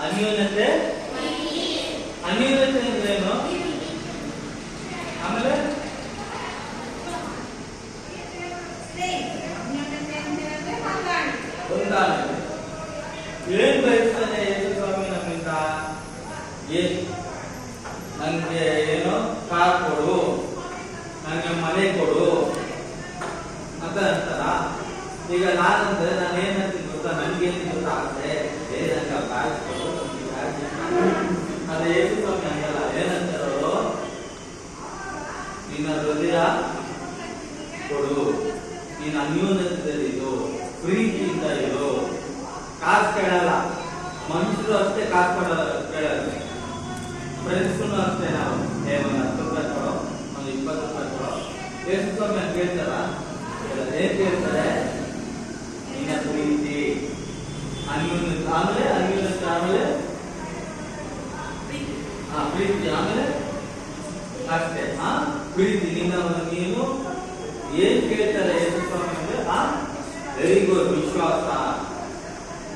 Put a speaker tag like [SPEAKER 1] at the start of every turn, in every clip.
[SPEAKER 1] ಅನ್ಯೋನ್ಯತೆ ಅನ್ಯೋನ್ಯತೆ ಅಂದ್ರೆ ಏನು? ಆಮೇಲೆ ಹೊಂದಾಣಿಕೆ. ಏನ್ ಬಯಸ್ತಾನೆ ಯೇಸು ಸ್ವಾಮಿ ನಮ್ಮಿಂದ? ನನ್ಗೆ ಏನೋ ಕಾರ್ ಕೊಡು, ನಂಗೆ ಮನೆ ಕೊಡು ಅಂತ ಅಂತಾರ. ಈಗ ನಾನಂದ್ರೆ ನಾನು ಏನಂತೀನಿ ಗೊತ್ತಾ? ನನ್ಗೇನು ಗೊತ್ತಾಗುತ್ತೆ, ನಂಗೆ ಬ್ಯಾಗ್ ಕೊಡು, ಅದೇ ಯೇಸು ಸ್ವಾಮಿ ಹಂಗಲ್ಲ. ಏನಂತಾರೋ, ನಿನ್ನ ಹೃದಯ ಕೊಡು, ನೀನು ಅನ್ಯೋನ್ಯತೆಯಲ್ಲಿರು, ಪ್ರೀತಿಯಿಂದ ಇರು. ಕಾಸು ಕೇಳಲ್ಲ, ಮನುಷ್ಯರು ಅಷ್ಟೇ ಕಾಸು ಕೇಳಲ್ಲ. ಫ್ರೆಂಡ್ಸ್ ಅಷ್ಟೇ, ನಾವು ಒಂದು 10 ರೂಪಾಯಿ ಕೊಡೋ, ಒಂದು 20 ರೂಪಾಯಿ ಕೊಡೋ. ಯೇಸು ಸ್ವಾಮಿ ಅಂತ ಕೇಳ್ತಾರ? ಏನ್ ಕೇಳ್ತಾರೆ? ನಿನ್ನ ಪ್ರೀತಿ, ಅನ್ಯೋನ್ಯತೆ, ಆಮೇಲೆ ಅನ್ಯೋನ್ಯತೆ, ಆಮೇಲೆ ಪ್ರೀತಿ, ಆಮೇಲೆ ಅಷ್ಟೇ. ಪ್ರೀತಿ, ನಿನ್ನ ನೀನು ಏನ್ ಕೇಳ್ತಾರೆ ಯೇಸು ಸ್ವಾಮಿ ಅಂದ್ರೆ ವೆರಿ ಗುಡ್, ವಿಶ್ವಾಸ.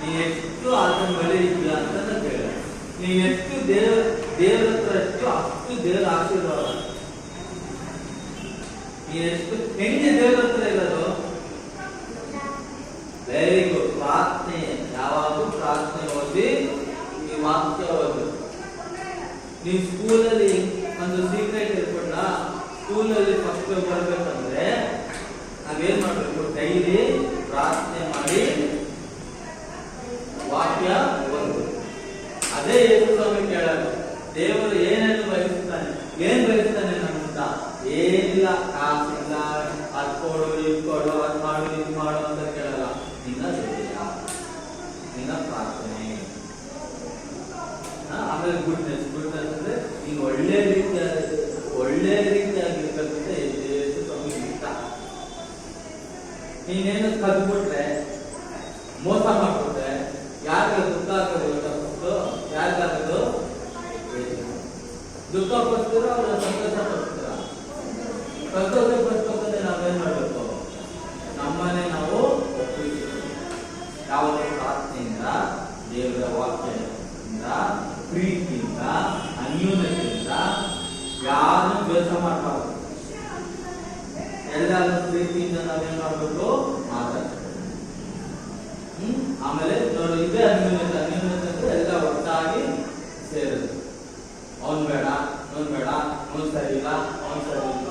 [SPEAKER 1] ನೀನ್ ಎಷ್ಟು ಅದನ್ನ ಬಳಿ ಇದೆಯಾ ಅಂತ ಕೇಳ. ನೀನ್ ಎಷ್ಟು ದೇವರ ಹತ್ರ ಎಷ್ಟು ಅಷ್ಟು ದೇವರ ಆಶೀರ್ವಾದ. ನೀನ್ ಎಷ್ಟು ಹೆಂಗೆ ದೇವರ ಹತ್ರ ಇರೋದು? Very good. ಪ್ರಾರ್ಥನೆ, ಯಾವಾಗಲೂ ಪ್ರಾರ್ಥನೆ ಓದಿ, ಈ ವಾಕ್ಯ ಓದು. ನೀವು ಸ್ಕೂಲಲ್ಲಿ ಒಂದು ಸೀಕ್ರೆಟ್ ಇರ್ಕೊಂಡ, ಸ್ಕೂಲಲ್ಲಿ ಫಸ್ಟ್ ಬರ್ಬೇಕಂದ್ರೆ ನಾವೇನ್ ಮಾಡ್ಬೇಕು? ಡೈಲಿ ಪ್ರಾರ್ಥನೆ ಮಾಡಿ ವಾಕ್ಯ ಓದು. ಅದೇ ಯೇಸು ಸ್ವಾಮಿ ಕೇಳೋದು. ದೇವರು ಏನೇನು ಬಯಸ್ತಾನೆ, ಏನ್ ಬಯಸ್ತಾನೆ ನಮ್ಮಿಂದ? ಏನಿಲ್ಲ, ಕಾಸಿಲ್ಲ, ಅದ್ ಕೊಡು, ಇದ್ ಕೊಡು, ಅದ್ ಮಾಡು, ಇದ್ ಮಾಡು ಅಂತ ಕೇಳಲ್ಲ. ನಿನ್ನ ಹೃದಯ, ನಿನ್ನ ಪ್ರಾರ್ಥನೆ. ಆಮೇಲೆ ಗುಡ್ನೆಸ್ ಅಂದ್ರೆ ನೀನು ಒಳ್ಳೆ ರೀತಿಯಾಗಿರ್ಬೇಕಂತ ಯೇಸು ಸ್ವಾಮಿ ಇಷ್ಟ. ನೀನೇನು ಕದ್ಬಿಟ್ರೆ, ಮೋಸ ಮಾಡ್ಬಿಟ್ರೆ, ಯಾರಿಗೆ ದುಃಖ ಆಗೋದು ಗೊತ್ತಾಗ್ಬಿಟ್ಟು? ಯಾರಿಗಾಗೋದು? ದುಃಖ ಪಡ್ತೀರೋ ಅವ್ರ ಸಂತೋಷ ಪಡ್ತೀರ? ಸಂತೋಷ ಪಡ್ಬೇಕಂದ್ರೆ ನಾವೇನ್ ಮಾಡ್ಬೇಕು? ನಮ್ಮನೆ ನಾವು ಒಪ್ಪಿಸ್ಬೇಕು. ಯಾವ ಪ್ರಾರ್ಥನೆಯಿಂದ, ದೇವರ ವಾಕ್ಯದಿಂದ, ಪ್ರೀತಿಯಿಂದ, ಅನ್ಯೋನ್ಯತೆಯಿಂದ ಯಾರನ್ನು ದ್ವೇಷ ಮಾಡಬಾರ್ದು. ಎಲ್ಲರೂ ಪ್ರೀತಿಯಿಂದ ನಾವೇನ್ ಮಾಡ್ಬೇಕು? ಮಾತಾಡ್ಬೇಕು. ಆಮೇಲೆ ನೋಡಿ, ಇದೇ ಅನ್ಯೋನ್ಯತೆ. ಅನ್ಯೋನ್ಯತೆ ಅಂದ್ರೆ ಎಲ್ಲ ಒಟ್ಟಾಗಿ ಸೇರುದು. ಅವನ್ ಬೇಡ, ಅವನ್ ಬೇಡ, ಅವನ್ ಸರಿ ಇಲ್ಲ, ಅವನ್ ಸರಿ ಇಲ್ಲ.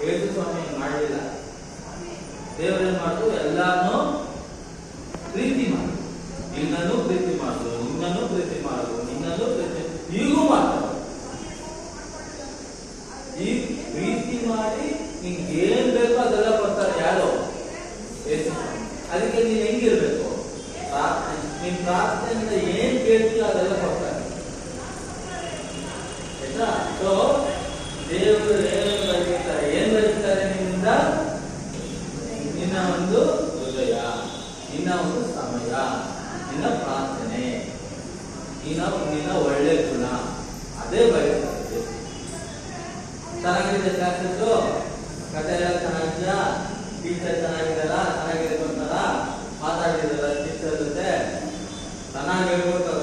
[SPEAKER 1] ಯೇಸು ಸ್ವಾಮಿ ಮಾಡಲಿಲ್ಲ. ದೇವರೇನ್ ಮಾಡುದು? ಎಲ್ಲಾನು ಪ್ರೀತಿ ಮಾಡು. ನಿನ್ನನ್ನು ಪ್ರೀತಿ ಮಾಡುದು, ನಿನ್ನನ್ನು ಪ್ರೀತಿ ಮಾಡುದು, ನಿನ್ನನ್ನು ಪ್ರೀತಿ ಈಗೂ ಮಾಡ್ತಾರೆ. ಈ ಪ್ರೀತಿ ಮಾಡಿ ನಿಂಗೆ ಏನ್ ಬೇಕೋ ಅದೆಲ್ಲ ಕೊಡ್ತಾರೆ. ಯಾರು? ಯೇಸು. ಅದಕ್ಕೆ ನೀನ್ ಹೆಂಗಿರ್ಬೇಕು? ಪ್ರಾರ್ಥನೆ. ನಿನ್ ಪ್ರಾರ್ಥನೆಯಿಂದ ಏನ್ ಕೇಳ್ತೀಯೋ ಅದೆಲ್ಲ ಕೊಡ್ತಾರೆ. ಆಯ್ತಾ? ಸೊ ದೇವರು ಏನೇನು ಬಯಸ್ತಾರೆ? ಏನ್ ಬಯಸ್ತಾರೆ ನಿನ್ನಿಂದ? ನಿನ್ನ ಒಂದು ಹೃದಯ, ನಿನ್ನ ಒಂದು ಸಮಯ, ನಿನ್ನ ಪ್ರಾರ್ಥನೆ, ನಿನ್ನ ಒಳ್ಳೆ ಗುಣ, ಅದೇ ಬಯಸ್ತಾರೆ. ಚೆನ್ನಾಗಿದೆ ಕ್ಲಾಸಸ್, ಕಥೆ ಎಲ್ಲ ಚೆನ್ನಾಗಿದ್ಯಾ? ಟೀಚರ್ ಚೆನ್ನಾಗಿದಲ್ಲ? ಚೆನ್ನಾಗಿದೆ ಅಂತಾರ ಮಾತಾಡಿದಲ್ಲ ಟೀಚರ್ ಜೊತೆ? ಚೆನ್ನಾಗಿ ಹೇಳ್ಕೊಡ್ತಾರೆ.